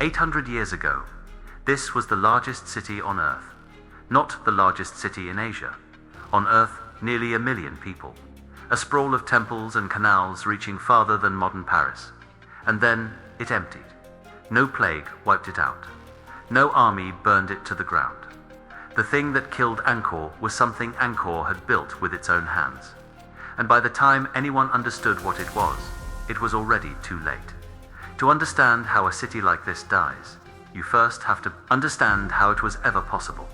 800 years ago, this was the largest city on Earth. Not the largest city in Asia. On Earth, nearly 1 million people. A sprawl of temples and canals reaching farther than modern Paris. And then, it emptied. No plague wiped it out. No army burned it to the ground. The thing that killed Angkor was something Angkor had built with its own hands. And by the time anyone understood what it was already too late. To understand how a city like this dies, you first have to understand how it was ever possible.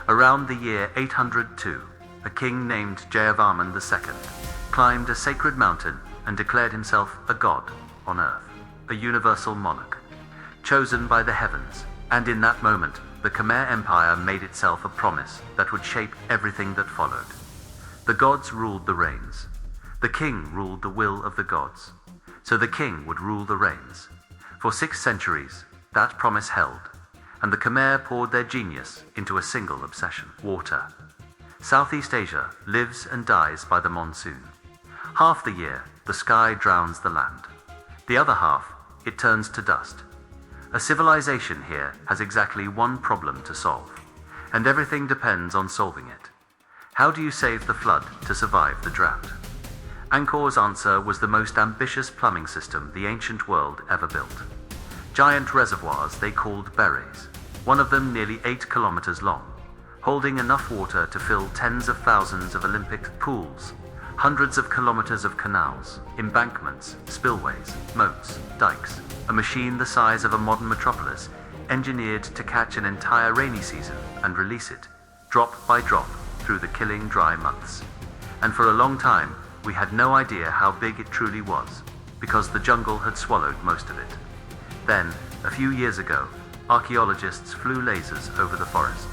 Around the year 802, a king named Jayavarman II climbed a sacred mountain and declared himself a god on Earth, a universal monarch, chosen by the heavens. And in that moment, the Khmer Empire made itself a promise that would shape everything that followed. The gods ruled the reins. The king ruled the will of the gods. So the king would rule the reins. For 6 centuries, that promise held, and the Khmer poured their genius into a single obsession: water. Southeast Asia lives and dies by the monsoon. Half the year, the sky drowns the land. The other half, it turns to dust. A civilization here has exactly one problem to solve, and everything depends on solving it. How do you save the flood to survive the drought? Angkor's answer was the most ambitious plumbing system the ancient world ever built. Giant reservoirs they called berets, one of them nearly 8 kilometers long, holding enough water to fill tens of thousands of Olympic pools, hundreds of kilometers of canals, embankments, spillways, moats, dikes, a machine the size of a modern metropolis, engineered to catch an entire rainy season and release it, drop by drop, through the killing dry months. And for a long time, we had no idea how big it truly was, because the jungle had swallowed most of it. Then, a few years ago, archaeologists flew lasers over the forest.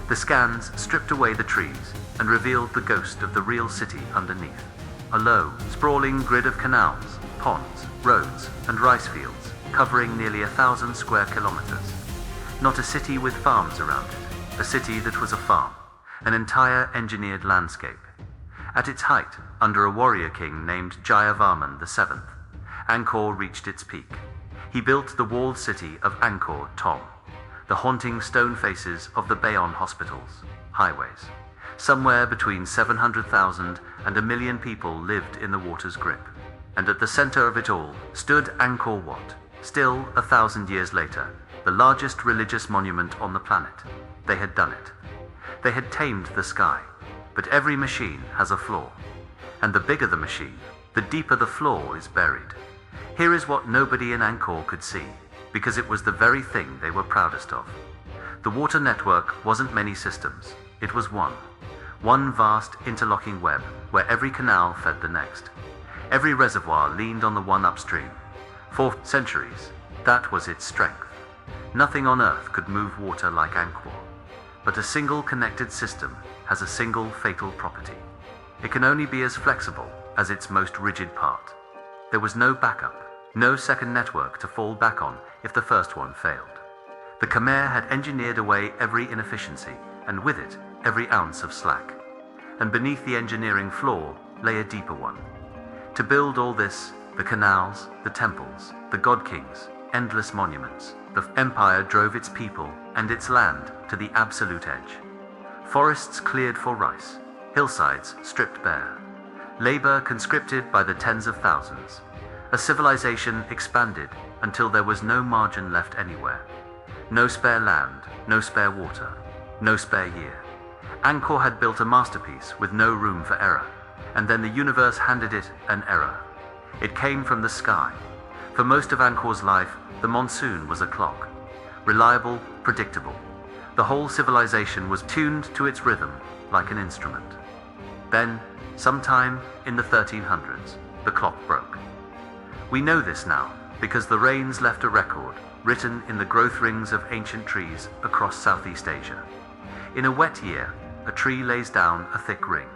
The scans stripped away the trees and revealed the ghost of the real city underneath. A low, sprawling grid of canals, ponds, roads, and rice fields, covering nearly 1,000 square kilometers. Not a city with farms around it, a city that was a farm, an entire engineered landscape. At its height, under a warrior king named Jayavarman VII, Angkor reached its peak. He built the walled city of Angkor Thom, the haunting stone faces of the Bayon hospitals, highways. Somewhere between 700,000 and 1 million people lived in the water's grip. And at the center of it all stood Angkor Wat, still 1,000 years later, the largest religious monument on the planet. They had done it. They had tamed the sky, but every machine has a flaw. And the bigger the machine, the deeper the flaw is buried. Here is what nobody in Angkor could see, because it was the very thing they were proudest of. The water network wasn't many systems, it was one. One vast interlocking web where every canal fed the next. Every reservoir leaned on the one upstream. For centuries, that was its strength. Nothing on Earth could move water like Angkor. But a single connected system has a single fatal property. It can only be as flexible as its most rigid part. There was no backup, no second network to fall back on if the first one failed. The Khmer had engineered away every inefficiency, and with it, every ounce of slack. And beneath the engineering flaw lay a deeper one. To build all this, the canals, the temples, the god kings, endless monuments, the empire drove its people and its land to the absolute edge. Forests cleared for rice, hillsides stripped bare, labor conscripted by the tens of thousands. A civilization expanded until there was no margin left anywhere. No spare land, no spare water, no spare year. Angkor had built a masterpiece with no room for error, and then the universe handed it an error. It came from the sky. For most of Angkor's life, the monsoon was a clock. Reliable, predictable. The whole civilization was tuned to its rhythm like an instrument. Then, sometime in the 1300s, the clock broke. We know this now because the rains left a record written in the growth rings of ancient trees across Southeast Asia. In a wet year, a tree lays down a thick ring.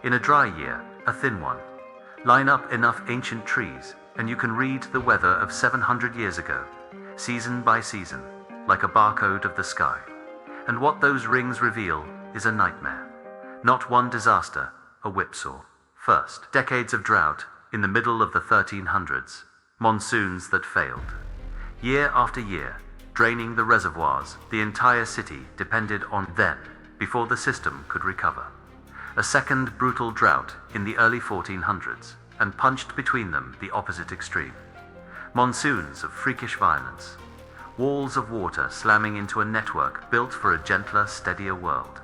In a dry year, a thin one. Line up enough ancient trees, and you can read the weather of 700 years ago, season by season, like a barcode of the sky. And what those rings reveal is a nightmare. Not one disaster, a whipsaw. First, decades of drought in the middle of the 1300s, monsoons that failed. year after year, draining the reservoirs the entire city depended on. Then, before the system could recover, a second brutal drought in the early 1400s, and punched between them the opposite extreme. Monsoons of freakish violence, walls of water slamming into a network built for a gentler, steadier world.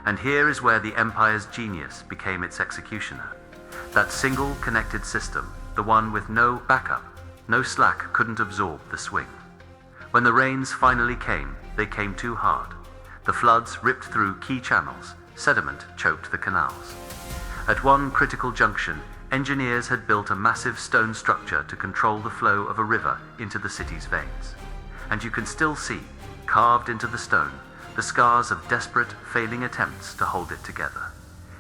And here is where the Empire's genius became its executioner. That single connected system, the one with no backup, no slack, couldn't absorb the swing. When the rains finally came, they came too hard. The floods ripped through key channels, sediment choked the canals. At one critical junction, engineers had built a massive stone structure to control the flow of a river into the city's veins. And you can still see, carved into the stone, the scars of desperate, failing attempts to hold it together.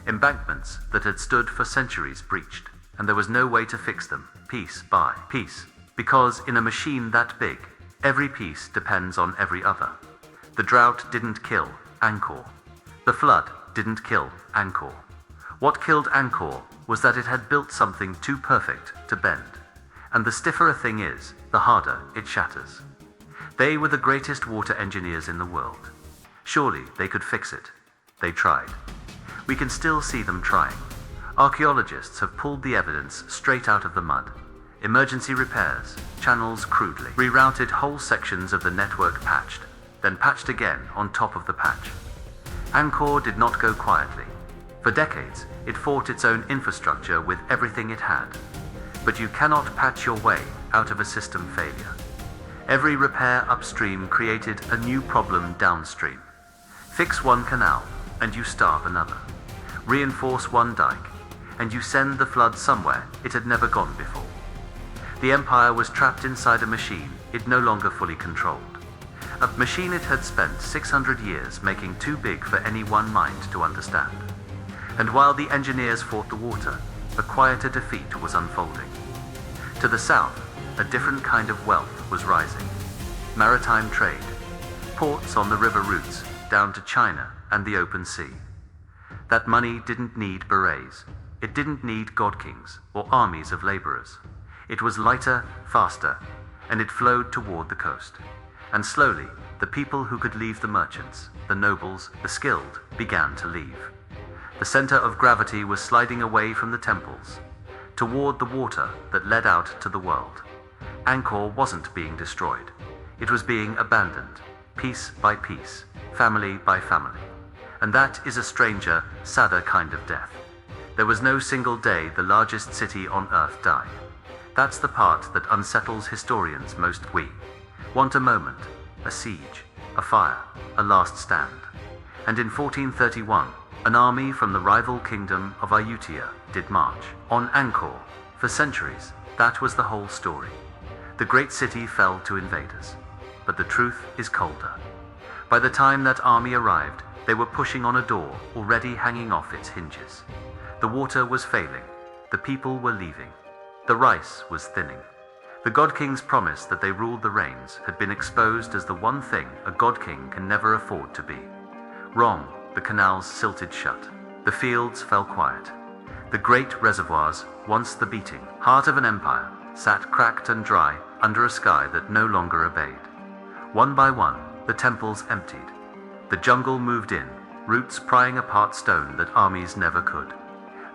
Embankments that had stood for centuries breached, and there was no way to fix them, piece by piece. Because in a machine that big, every piece depends on every other. The drought didn't kill Angkor. The flood didn't kill Angkor. What killed Angkor was that it had built something too perfect to bend. And the stiffer a thing is, the harder it shatters. They were the greatest water engineers in the world. Surely they could fix it. They tried. We can still see them trying. Archaeologists have pulled the evidence straight out of the mud. Emergency repairs, channels crudely rerouted, whole sections of the network patched, then patched again on top of the patch. Angkor did not go quietly. For decades, it fought its own infrastructure with everything it had. But you cannot patch your way out of a system failure. Every repair upstream created a new problem downstream. Fix one canal, and you starve another. Reinforce one dike, and you send the flood somewhere it had never gone before. The Empire was trapped inside a machine it no longer fully controlled. A machine it had spent 600 years making too big for any one mind to understand. And while the engineers fought the water, a quieter defeat was unfolding. To the south, a different kind of wealth was rising. Maritime trade, ports on the river routes down to China and the open sea. That money didn't need berets. It didn't need god-kings or armies of laborers. It was lighter, faster, and it flowed toward the coast. And slowly, the people who could leave, the merchants, the nobles, the skilled, began to leave. The center of gravity was sliding away from the temples, toward the water that led out to the world. Angkor wasn't being destroyed. It was being abandoned, piece by piece, family by family. And that is a stranger, sadder kind of death. There was no single day the largest city on earth died. That's the part that unsettles historians most. We want a moment, a siege, a fire, a last stand. And in 1431, an army from the rival kingdom of Ayutthaya did march on Angkor. For centuries, that was the whole story. The great city fell to invaders. But the truth is colder. By the time that army arrived, they were pushing on a door already hanging off its hinges. The water was failing. The people were leaving. The rice was thinning. The God King's promise that they ruled the rains had been exposed as the one thing a God King can never afford to be. Wrong, the canals silted shut. The fields fell quiet. The great reservoirs, once the beating heart of an empire, sat cracked and dry under a sky that no longer obeyed. One by one, the temples emptied. The jungle moved in, roots prying apart stone that armies never could.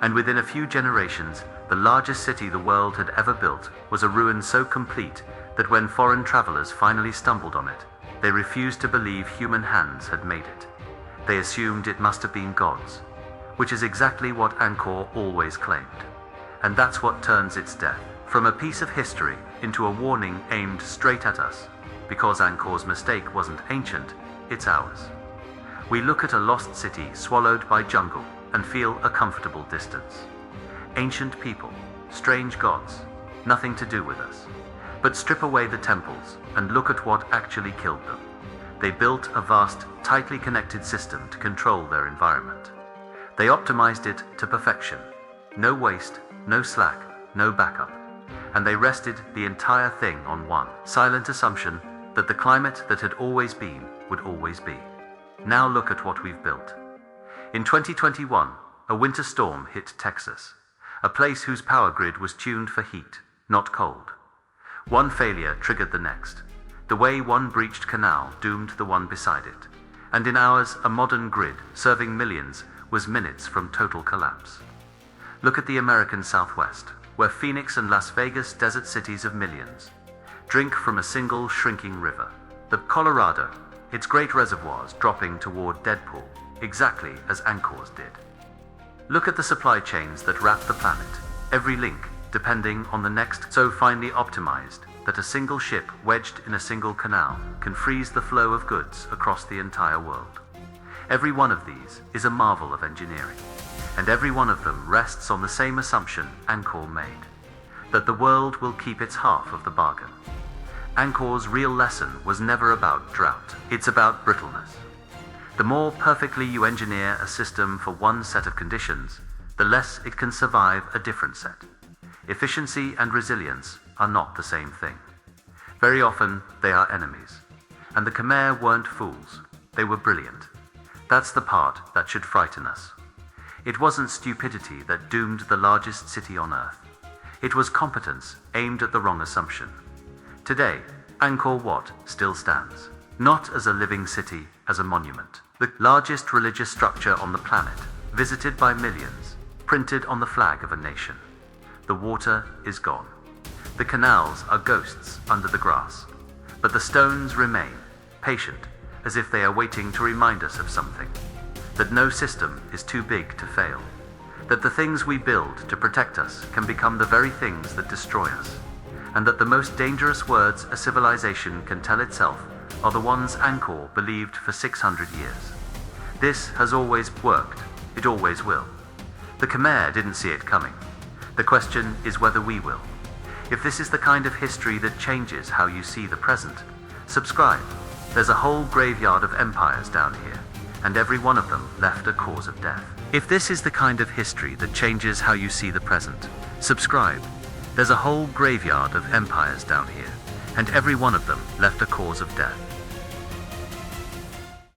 And within a few generations, the largest city the world had ever built was a ruin so complete that when foreign travelers finally stumbled on it, they refused to believe human hands had made it. They assumed it must have been God's, which is exactly what Angkor always claimed. And that's what turns its death from a piece of history into a warning aimed straight at us, because Angkor's mistake wasn't ancient, it's ours. We look at a lost city swallowed by jungle and feel a comfortable distance. Ancient people, strange gods, nothing to do with us. But strip away the temples and look at what actually killed them. They built a vast, tightly connected system to control their environment. They optimized it to perfection. No waste, no slack, no backup. And they rested the entire thing on one silent assumption that the climate that had always been would always be. Now look at what we've built. In 2021, a winter storm hit Texas, a place whose power grid was tuned for heat, not cold. One failure triggered the next. The way one breached canal doomed the one beside it. And in ours, a modern grid serving millions was minutes from total collapse. Look at the American Southwest, where Phoenix and Las Vegas, desert cities of millions, drink from a single shrinking river. The Colorado, its great reservoirs dropping toward Deadpool, exactly as Angkor's did. Look at the supply chains that wrap the planet, every link depending on the next, so finely optimized that a single ship wedged in a single canal can freeze the flow of goods across the entire world. Every one of these is a marvel of engineering, and every one of them rests on the same assumption Angkor made, that the world will keep its half of the bargain. Angkor's real lesson was never about drought, it's about brittleness. The more perfectly you engineer a system for one set of conditions, the less it can survive a different set. Efficiency and resilience are not the same thing. Very often, they are enemies. And the Khmer weren't fools, they were brilliant. That's the part that should frighten us. It wasn't stupidity that doomed the largest city on Earth. It was competence aimed at the wrong assumption. Today, Angkor Wat still stands, not as a living city, as a monument. The largest religious structure on the planet, visited by millions, printed on the flag of a nation. The water is gone. The canals are ghosts under the grass. But the stones remain, patient, as if they are waiting to remind us of something. That no system is too big to fail. That the things we build to protect us can become the very things that destroy us. And that the most dangerous words a civilization can tell itself are the ones Angkor believed for 600 years. This has always worked. It always will. The Khmer didn't see it coming. The question is whether we will. If this is the kind of history that changes how you see the present, subscribe. There's a whole graveyard of empires down here, and every one of them left a cause of death. If this is the kind of history that changes how you see the present, subscribe. There's a whole graveyard of empires down here, and every one of them left a cause of death.